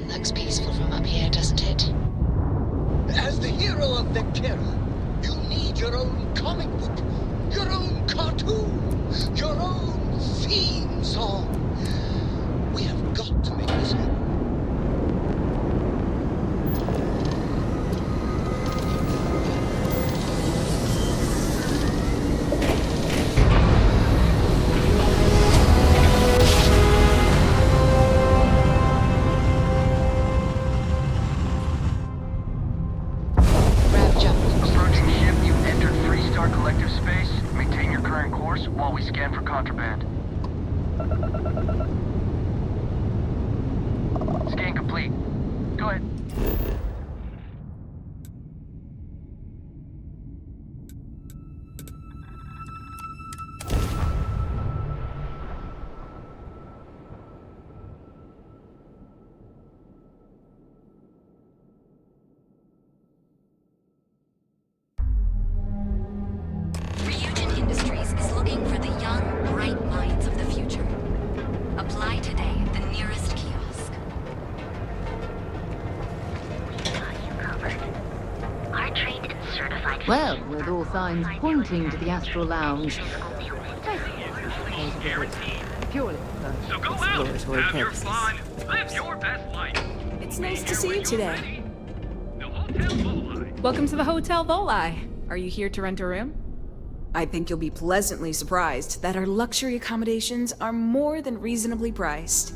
Looks peaceful from up here, doesn't it? As the hero of Vectera, you need your own comic book, your own cartoon, your own theme song. We have got to make this happen. Approaching ship, you've entered Freestar Collective space. Maintain your current course while we scan for contraband. Scan complete. Go ahead. Ryujin Industries is looking for the young, bright minds of the future. Apply today at the nearest kiosk. Are trained and certified. Well, with all signs pointing to the Astral Lounge. Purely for exploratory purposes. Live your best life. It's nice to see you today. Welcome to the Hotel Volai. Are you here to rent a room? I think you'll be pleasantly surprised that our luxury accommodations are more than reasonably priced.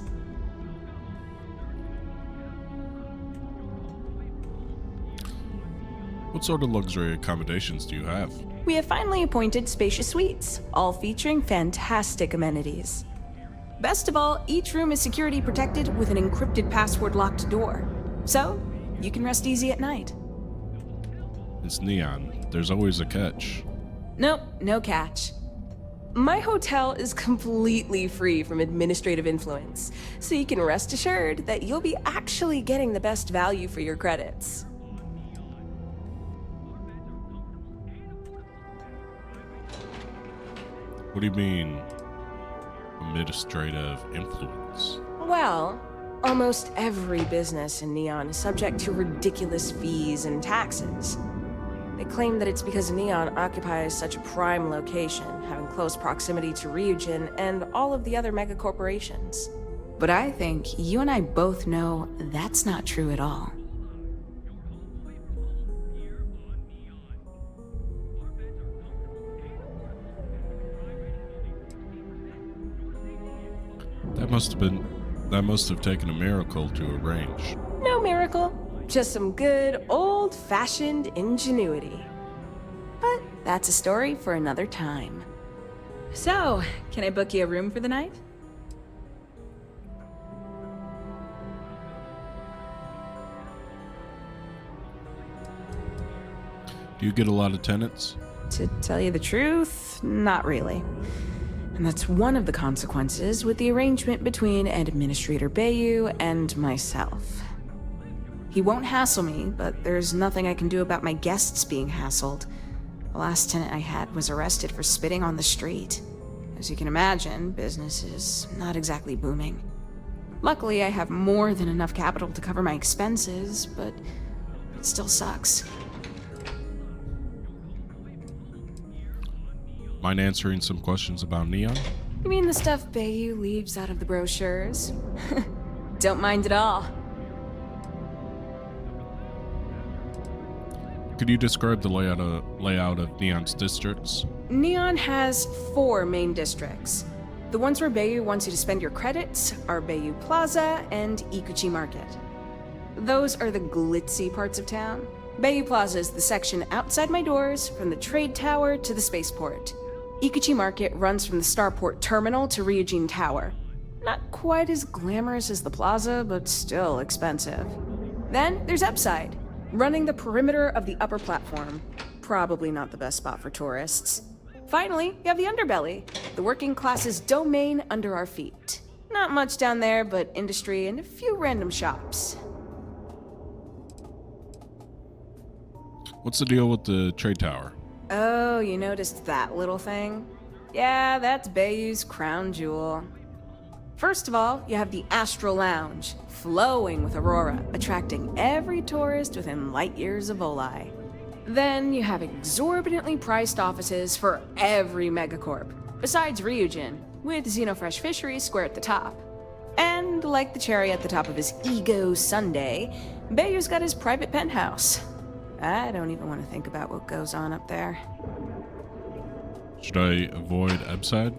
What sort of luxury accommodations do you have? We have finally appointed spacious suites, all featuring fantastic amenities. Best of all, each room is security protected with an encrypted password-locked door. So, you can rest easy at night. It's Neon. There's always a catch. Nope, no catch. My hotel is completely free from administrative influence, so you can rest assured that you'll be actually getting the best value for your credits. What do you mean, administrative influence? Well, almost every business in Neon is subject to ridiculous fees and taxes. They claim that it's because Neon occupies such a prime location, having close proximity to Ryujin and all of the other megacorporations. But I think you and I both know that's not true at all. That must have taken a miracle to arrange. No miracle, just some good old-fashioned ingenuity. But that's a story for another time. So, can I book you a room for the night? Do you get a lot of tenants? To tell you the truth, not really. And that's one of the consequences with the arrangement between Administrator Bayu and myself. He won't hassle me, but there's nothing I can do about my guests being hassled. The last tenant I had was arrested for spitting on the street. As you can imagine, business is not exactly booming. Luckily, I have more than enough capital to cover my expenses, but it still sucks. Mind answering some questions about Neon? You mean the stuff Bayu leaves out of the brochures? Don't mind at all. Could you describe the layout of Neon's districts? Neon has 4 main districts. The ones where Bayu wants you to spend your credits are Bayu Plaza and Ikuchi Market. Those are the glitzy parts of town. Bayu Plaza is the section outside my doors, from the trade tower to the spaceport. Ikuchi Market runs from the Starport Terminal to Ryujin Tower. Not quite as glamorous as the plaza, but still expensive. Then there's Upside. running the perimeter of the upper platform. Probably not the best spot for tourists. Finally, you have the underbelly, the working class's domain under our feet. Not much down there, but industry and a few random shops. What's the deal with the trade tower? Oh, you noticed that little thing? Yeah, that's Bayou's crown jewel. First of all, you have the Astral Lounge, flowing with aurora, attracting every tourist within light years of Oli. Then you have exorbitantly priced offices for every megacorp, besides Ryujin, with Xenofresh Fisheries square at the top. And like the cherry at the top of his ego sundae, Bayou's got his private penthouse. I don't even want to think about what goes on up there. Should I avoid Ebside?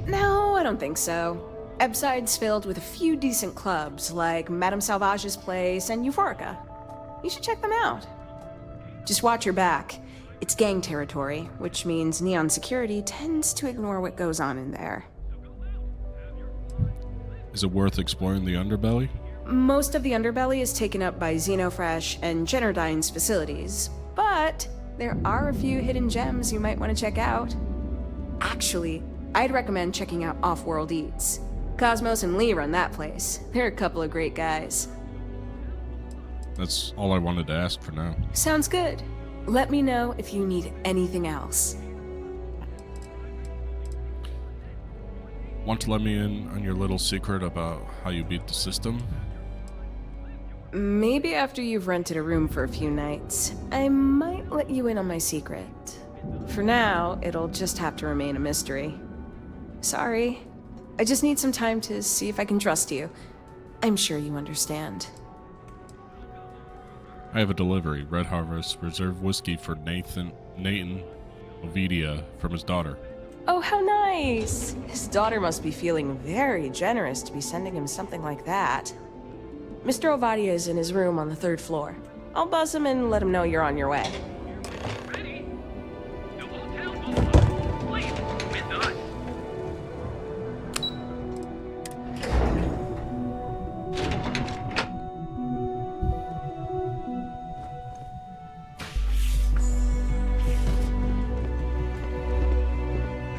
No, I don't think so. Ebside's filled with a few decent clubs, like Madame Sauvage's place and Euphorica. You should check them out. Just watch your back. It's gang territory, which means Neon Security tends to ignore what goes on in there. Is it worth exploring the underbelly? Most of the underbelly is taken up by Xenofresh and Generdyne's facilities, but there are a few hidden gems you might want to check out. Actually, I'd recommend checking out Off-World Eats. Cosmos and Lee run that place. They're a couple of great guys. That's all I wanted to ask for now. Sounds good. Let me know if you need anything else. Want to let me in on your little secret about how you beat the system? Maybe after you've rented a room for a few nights, I might let you in on my secret. For now, it'll just have to remain a mystery. Sorry. I just need some time to see if I can trust you. I'm sure you understand. I have a delivery. Red Harvest reserve whiskey for Nathan Ovidia from his daughter. Oh, how nice! His daughter must be feeling very generous to be sending him something like that. Mr. Ovadia is in his room on the 3rd floor. I'll buzz him and let him know you're on your way.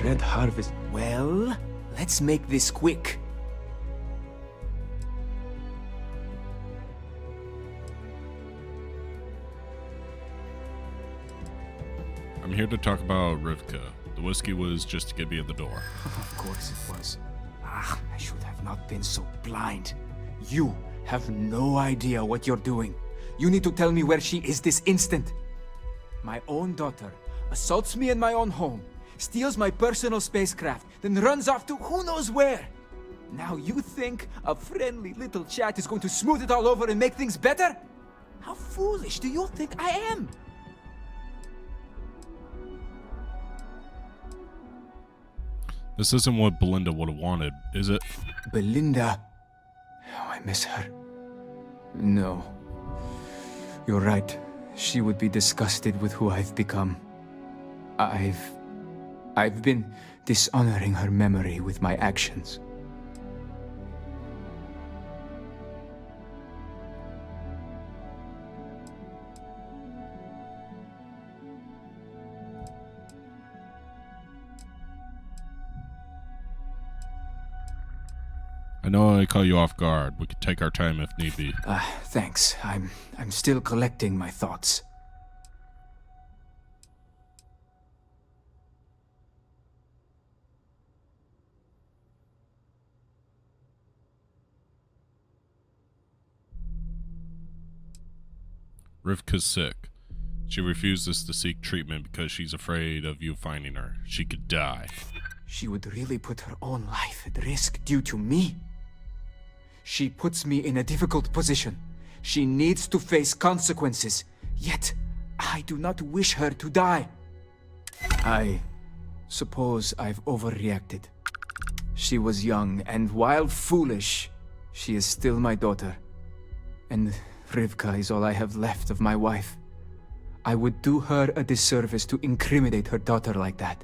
Red Harvest. Well, let's make this quick. I'm here to talk about Rivka. The whiskey was just to get me in the door. Of course it was. I should have not been so blind. You have no idea what you're doing. You need to tell me where she is this instant. My own daughter assaults me in my own home, steals my personal spacecraft, then runs off to who knows where. Now you think a friendly little chat is going to smooth it all over and make things better? How foolish do you think I am? This isn't what Belinda would have wanted, is it? Belinda? Oh, I miss her. No. You're right. She would be disgusted with who I've become. I've been dishonoring her memory with my actions. I know I caught you off guard. We could take our time if need be. Thanks. I'm still collecting my thoughts. Rivka's sick. She refuses to seek treatment because she's afraid of you finding her. She could die. She would really put her own life at risk due to me? She puts me in a difficult position. She needs to face consequences. Yet, I do not wish her to die. I suppose I've overreacted. She was young, and while foolish, she is still my daughter. And Rivka is all I have left of my wife. I would do her a disservice to incriminate her daughter like that.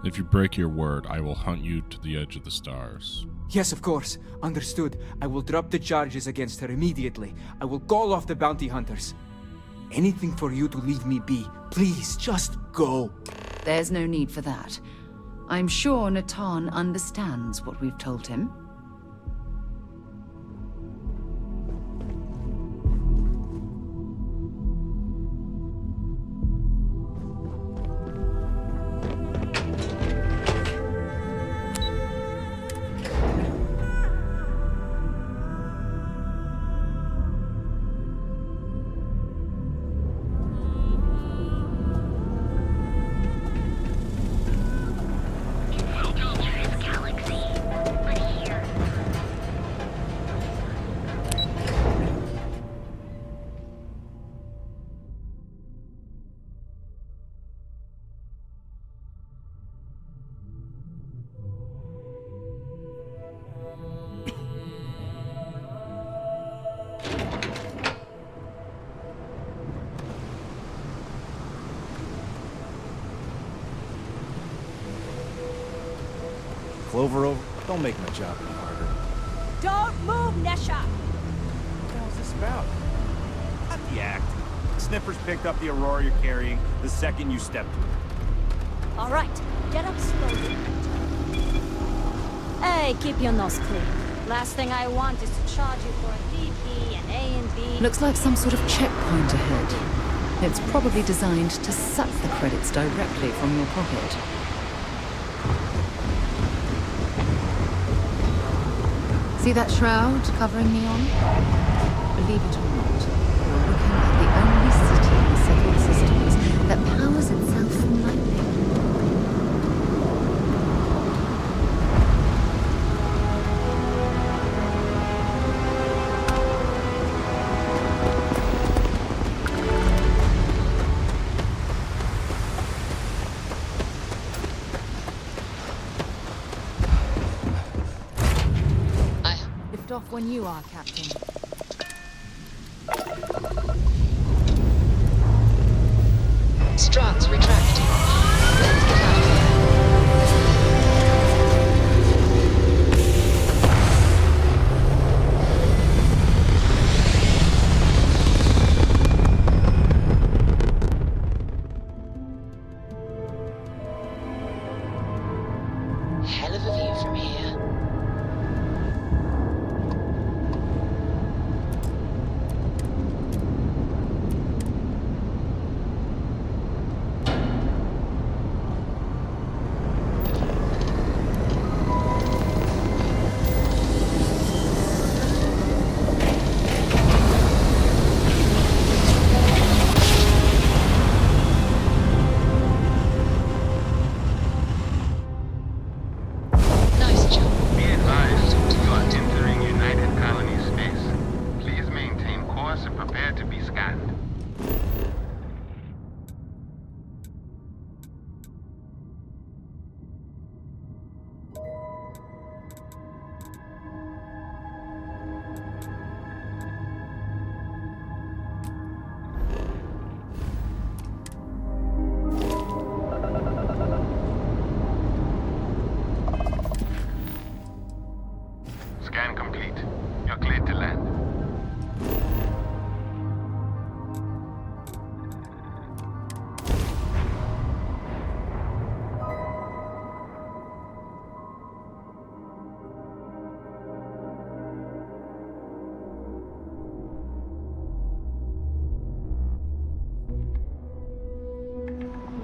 If you break your word, I will hunt you to the edge of the stars. Yes, of course. Understood. I will drop the charges against her immediately. I will call off the bounty hunters. Anything for you to leave me be. Please, just go. There's no need for that. I'm sure Natan understands what we've told him. Clover over. Don't make my job any harder. Don't move, Nesha! What the hell's this about? Not the act. Sniffers picked up the Aurora you're carrying the second you stepped through. All right, get up slowly. Hey, keep your nose clean. Last thing I want is to charge you for a DP, an A and B. Looks like some sort of checkpoint ahead. It's probably designed to suck the credits directly from your pocket. See that shroud covering me on? Believe it or not, you're looking at the only city in settled systems that powers itself from lightning. Off when you are, Captain. Struts retracting. Let's get out of here. Hell of a view from here. Scan complete. You're cleared to land.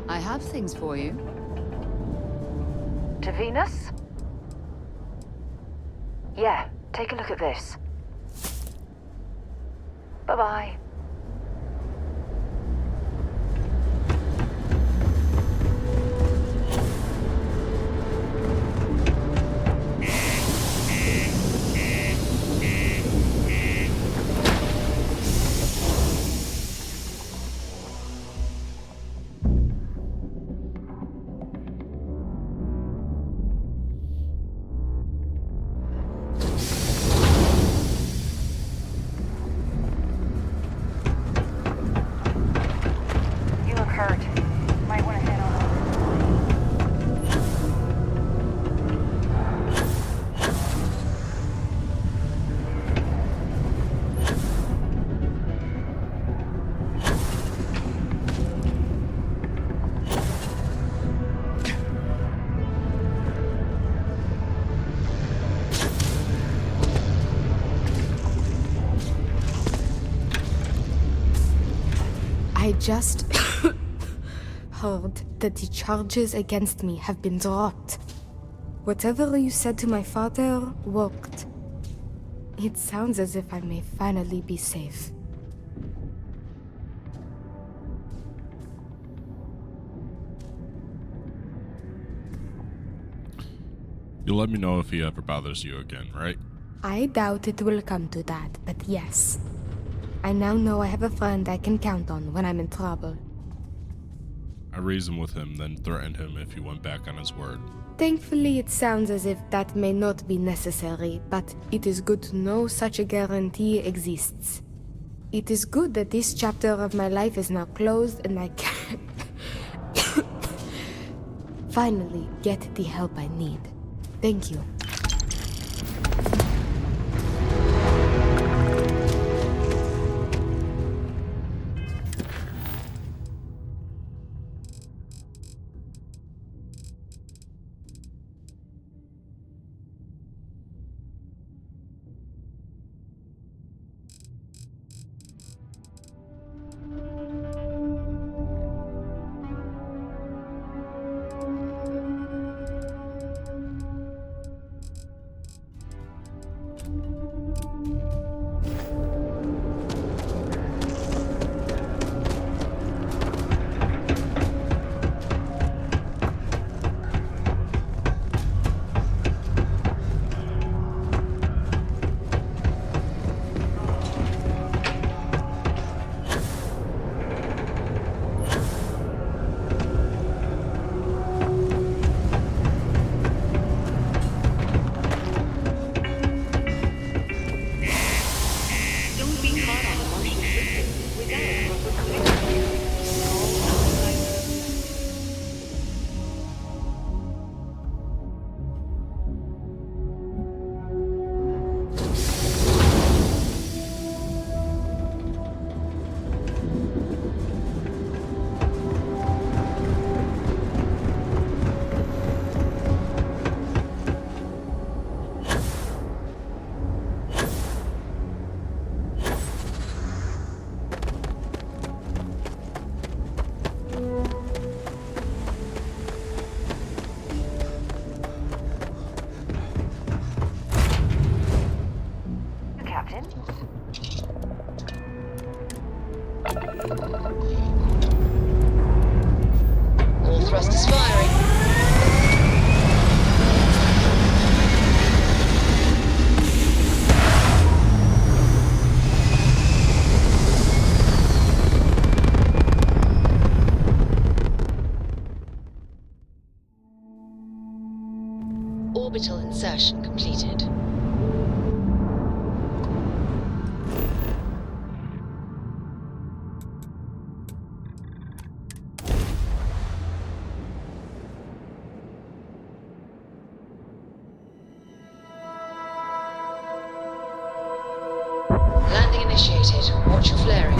I have things for you. To Venus? Yeah, take a look at this. Bye-bye. I just heard that the charges against me have been dropped. Whatever you said to my father worked. It sounds as if I may finally be safe. You'll let me know if he ever bothers you again, right? I doubt it will come to that, but yes. I now know I have a friend I can count on when I'm in trouble. I reasoned with him, then threatened him if he went back on his word. Thankfully, it sounds as if that may not be necessary, but it is good to know such a guarantee exists. It is good that this chapter of my life is now closed and I can finally get the help I need. Thank you. All thrusters firing. Orbital insertion completed. Landing initiated. Watch your flaring.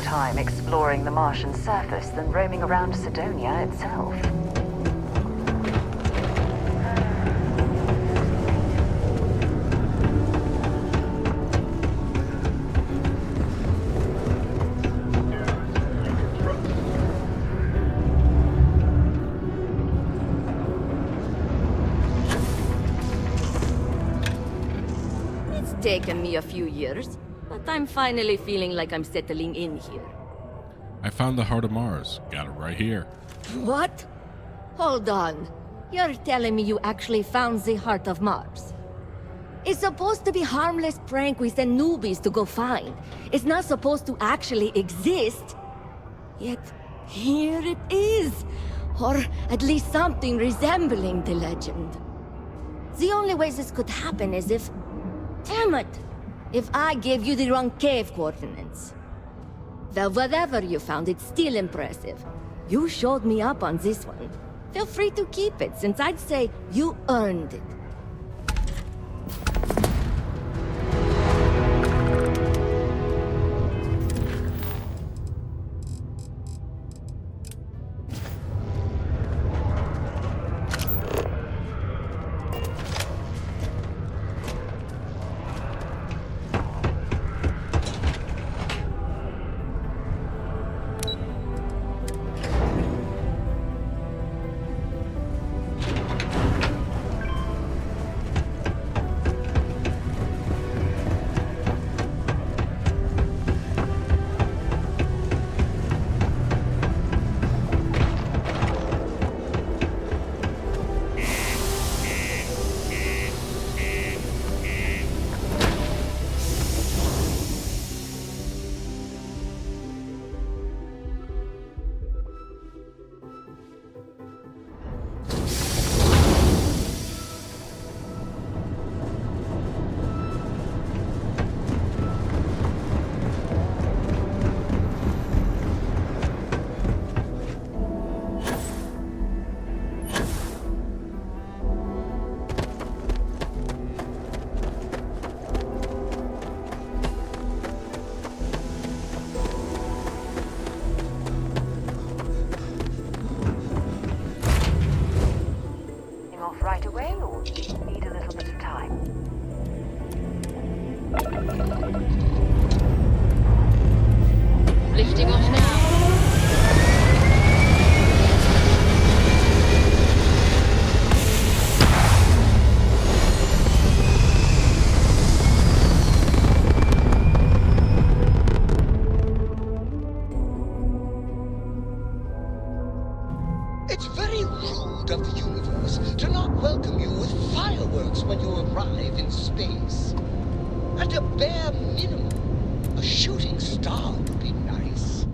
more time exploring the Martian surface than roaming around Sidonia itself. It's taken me a few years, but I'm finally feeling like I'm settling in here. I found the heart of Mars. Got it right here. What? Hold on. You're telling me you actually found the heart of Mars? It's supposed to be harmless prank we send newbies to go find. It's not supposed to actually exist. Yet, here it is. Or at least something resembling the legend. The only way this could happen is if... Damn it! If I gave you the wrong cave coordinates. Well, whatever you found, it's still impressive. You showed me up on this one. Feel free to keep it, since I'd say you earned it. Right away, or need a little bit of time? Lifting off now. It's very rude of the universe to not welcome you with fireworks when you arrive in space. At a bare minimum, a shooting star would be nice.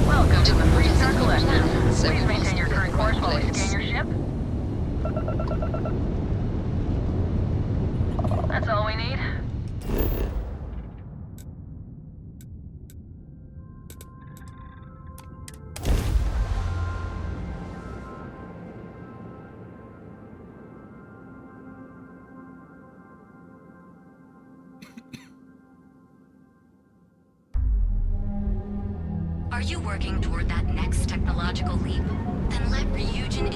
Welcome to the Freestar Collective. Please maintain your current course while we scan your ship. That's all we need. Are you working toward that next technological leap? Then let Ryujin